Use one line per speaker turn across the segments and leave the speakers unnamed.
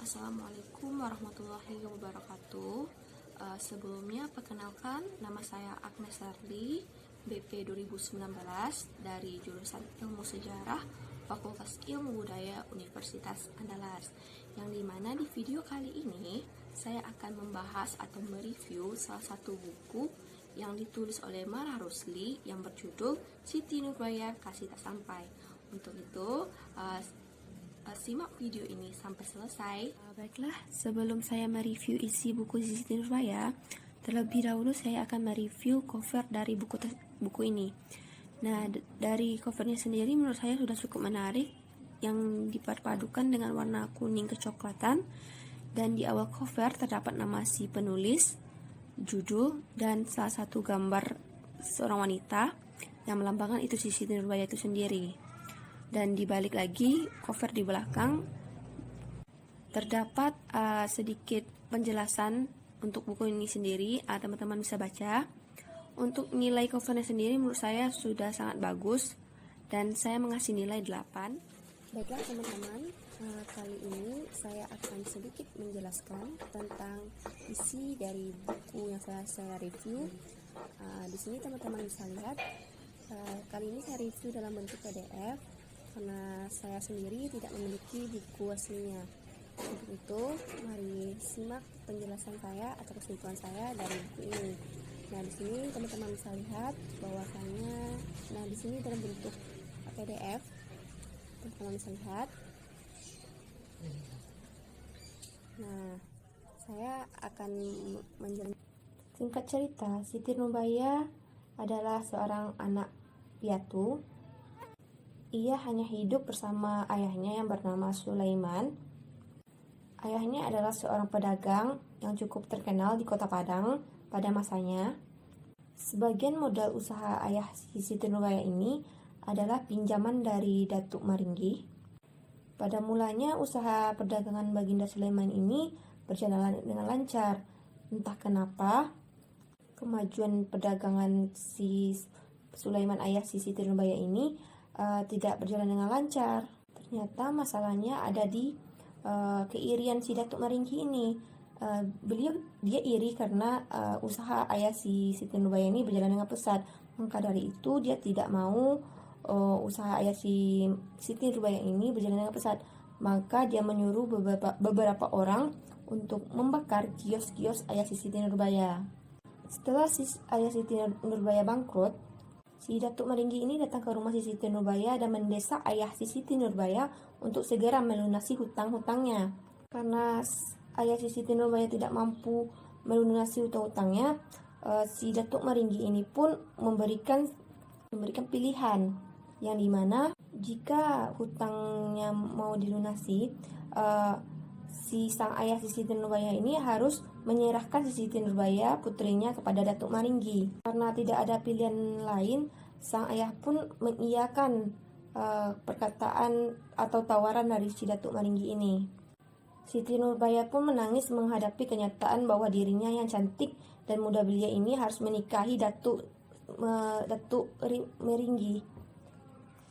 Assalamualaikum warahmatullahi wabarakatuh. Sebelumnya perkenalkan, nama saya Agnes Sarli, BP 2019 dari jurusan Ilmu Sejarah Fakultas Ilmu Budaya Universitas Andalas. Yang dimana di video kali ini saya akan membahas atau mereview salah satu buku yang ditulis oleh Marah Rusli yang berjudul Siti Nurbaya Kasih Tak Sampai. Untuk itu, simak video ini sampai selesai. Baiklah, sebelum saya mereview isi buku Siti Nurbaya, terlebih dahulu saya akan mereview cover dari buku ini. Nah, dari covernya sendiri menurut saya sudah cukup menarik, yang diperpadukan dengan warna kuning kecoklatan, dan di awal cover terdapat nama si penulis, judul, dan salah satu gambar seorang wanita yang melambangkan itu Siti Nurbaya itu sendiri. Dan dibalik lagi cover di belakang terdapat sedikit penjelasan untuk buku ini sendiri, teman-teman bisa baca. Untuk nilai covernya sendiri menurut saya sudah sangat bagus dan saya mengasih nilai 8. Baiklah teman-teman, kali ini saya akan sedikit menjelaskan tentang isi dari buku yang saya review. Di sini teman-teman bisa lihat, kali ini saya review dalam bentuk PDF karena saya sendiri tidak memiliki buku aslinya. Untuk itu, mari simak penjelasan saya atau kesimpulan saya dari buku ini. Nah, di sini teman-teman bisa lihat bahwasanya, di sini dalam bentuk PDF, teman-teman bisa lihat. Nah, saya akan menjelaskan. Singkat cerita, Siti Nurbaya adalah seorang anak piatu. Ia hanya hidup bersama ayahnya yang bernama Sulaiman. Ayahnya adalah seorang pedagang yang cukup terkenal di Kota Padang pada masanya. Sebagian modal usaha ayah Siti Nurbaya ini adalah pinjaman dari Datuk Maringgi. Pada mulanya usaha perdagangan Baginda Sulaiman ini berjalan dengan lancar. Entah kenapa, kemajuan perdagangan si Sulaiman ayah Siti Nurbaya ini tidak berjalan dengan lancar. Ternyata masalahnya ada di keirian si Datuk Maringgi ini. Dia iri karena usaha ayah si Siti Nurbaya ini berjalan dengan pesat. Maka dari itu dia tidak mau usaha ayah si Siti Nurbaya ini berjalan dengan pesat. Maka dia menyuruh beberapa orang untuk membakar kios-kios ayah si Siti Nurbaya. Setelah ayah Siti Nurbaya bangkrut, si Datuk Maringgi ini datang ke rumah si Siti Nurbaya dan mendesak ayah si Siti Nurbaya untuk segera melunasi hutang-hutangnya. Karena ayah si Siti Nurbaya tidak mampu melunasi hutang-hutangnya, si Datuk Maringgi ini pun memberikan pilihan yang dimana jika hutangnya mau dilunasi, si sang ayah si Siti Nurbaya ini harus menyerahkan si Siti Nurbaya putrinya kepada Datuk Maringgi. Karena tidak ada pilihan lain, sang ayah pun mengiyakan perkataan atau tawaran dari si Datuk Maringgi ini. Siti Nurbaya pun menangis menghadapi kenyataan bahwa dirinya yang cantik dan muda belia ini harus menikahi Datuk Maringgi.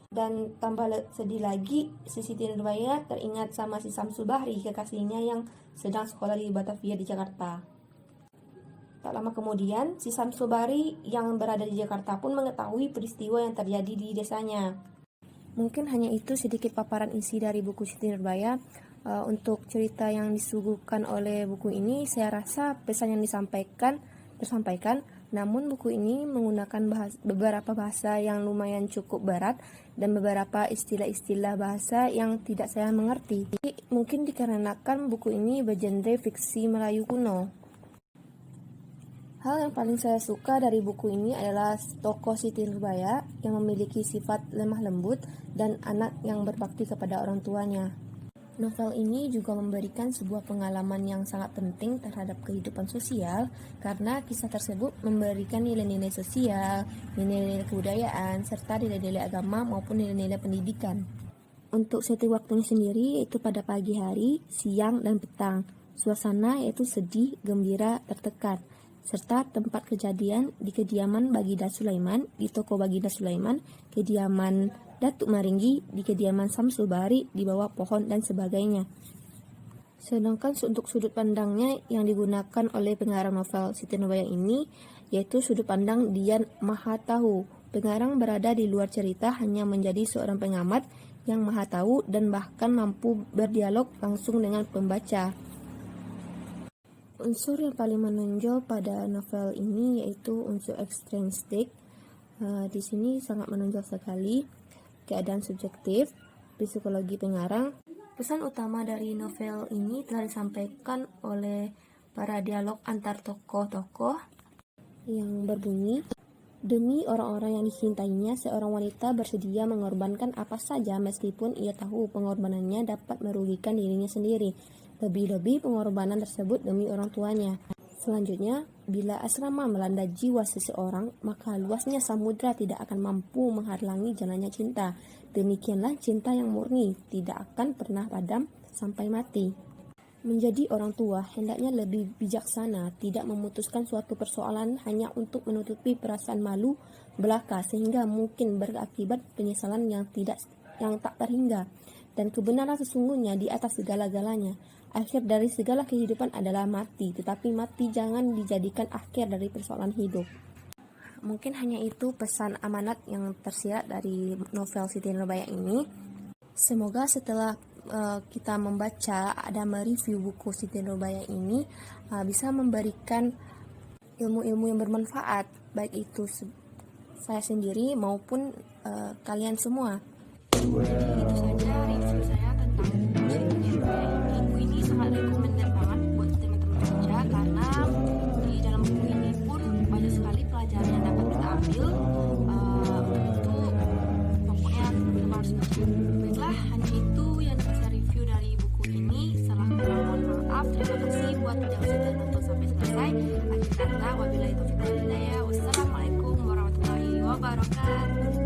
Dan tambah sedih lagi, si Siti Nurbaya teringat sama si Samsul Bahri, kekasihnya yang sedang sekolah di Batavia di Jakarta. Tak lama kemudian, si Samsul Bahri yang berada di Jakarta pun mengetahui peristiwa yang terjadi di desanya. Mungkin hanya itu sedikit paparan isi dari buku Siti Nurbaya. Untuk cerita yang disuguhkan oleh buku ini, saya rasa pesan yang tersampaikan. Namun buku ini menggunakan beberapa bahasa yang lumayan cukup berat dan beberapa istilah-istilah bahasa yang tidak saya mengerti. Mungkin dikarenakan buku ini bergenre fiksi Melayu kuno. Hal yang paling saya suka dari buku ini adalah tokoh Siti Nurbaya yang memiliki sifat lemah lembut dan anak yang berbakti kepada orang tuanya. Novel ini juga memberikan sebuah pengalaman yang sangat penting terhadap kehidupan sosial karena kisah tersebut memberikan nilai-nilai sosial, nilai-nilai kebudayaan, serta nilai-nilai agama maupun nilai-nilai pendidikan. Untuk setting waktunya sendiri yaitu pada pagi hari, siang, dan petang. Suasana yaitu sedih, gembira, tertekan. Serta tempat kejadian di kediaman Baginda Sulaiman, di toko Baginda Sulaiman, kediaman Datuk Maringgi, di kediaman Samsul Bahri, di bawah pohon, dan sebagainya. Sedangkan untuk sudut pandangnya yang digunakan oleh pengarang novel Siti Nurbaya ini yaitu sudut pandang Dian Maha Tahu. Pengarang berada di luar cerita, hanya menjadi seorang pengamat yang maha tahu dan bahkan mampu berdialog langsung dengan pembaca. Unsur yang paling menonjol pada novel ini yaitu unsur ekstrinsik. Di sini sangat menonjol sekali keadaan subjektif, psikologi pengarang. Pesan utama dari novel ini telah disampaikan oleh para dialog antar tokoh-tokoh yang berbunyi, demi orang-orang yang dicintainya, seorang wanita bersedia mengorbankan apa saja meskipun ia tahu pengorbanannya dapat merugikan dirinya sendiri. Lebih-lebih pengorbanan tersebut demi orang tuanya. Selanjutnya, bila asrama melanda jiwa seseorang, maka luasnya samudra tidak akan mampu menghalangi jalannya cinta. Demikianlah cinta yang murni, tidak akan pernah padam sampai mati. Menjadi orang tua hendaknya lebih bijaksana, tidak memutuskan suatu persoalan hanya untuk menutupi perasaan malu belaka sehingga mungkin berakibat penyesalan yang tak terhingga. Dan kebenaran sesungguhnya di atas segala-galanya. Akhir dari segala kehidupan adalah mati, tetapi mati jangan dijadikan akhir dari persoalan hidup. Mungkin hanya itu pesan amanat yang tersirat dari novel Siti Nurbaya ini. Semoga setelah kita membaca dan mereview buku Siti Nurbaya ini bisa memberikan ilmu-ilmu yang bermanfaat, baik itu saya sendiri maupun kalian semua. Jadi itu saja review saya tentang buku Siti Nurbaya ini. Buku ini sangat recommended banget buat teman-teman baca karena di dalam buku ini pun banyak sekali pelajaran yang dapat kita ambil. Itu pokoknya kita harus baca. Baiklah, hanya itu yang dapat saya review dari buku ini. Salah kurang mohon maaf. Terima kasih buat yang sudah nonton sampai selesai. Akhir kata, wabillahi taufiq wal hidayah. Wassalamualaikum warahmatullahi wabarakatuh.